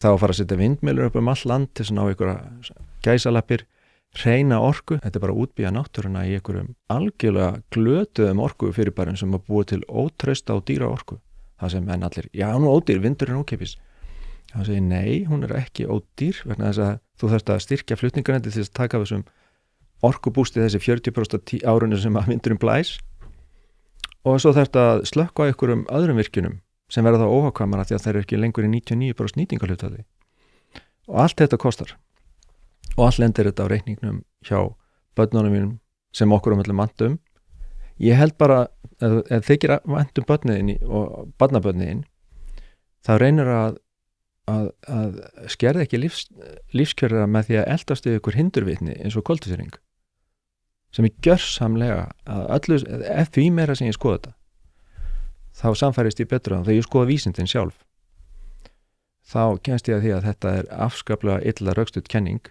þá að fara að setja vindmylur upp all land til að ná einhverja gæsalappir hreina orku, þetta bara útbýja náttúruna í einhverjum algjörlega glötuðum orku fyrirbærum sem að búa til ótrausta og dýra orku. Það sem menn allir, já, hún ódýr, vindurinn ókeypis. Það segir, nei, hún ekki ódýr vegna þess að þú þarft að styrkja flutninganetti til að taka þessum orkubústi þessi 40% árunni sem að vindurinn blæs og svo þarft að slökkva á einhverjum öðrum virkjunum sem verða þá óhagkvæmara því að þeir ekki lengur í 99% nýtingarhlutfalli. Og allt þetta kostar. Og allt lendir þetta á reikningnum hjá börnunum mínum sem okkur öllum vantum. Ég held bara ef þykir vantum börniðin og barnabörniðin þá reynir að skerða ekki lífskjörra með því að eldast við ykkur hindurvitni eins og koltvísýring sem er gjörsamlega að öllu, ef því meira sem ég skoða þetta þá samfærist ég betur á þegar ég skoða vísindin sjálf þá kemst ég að því að þetta er afskaplega illa rökstudd kenning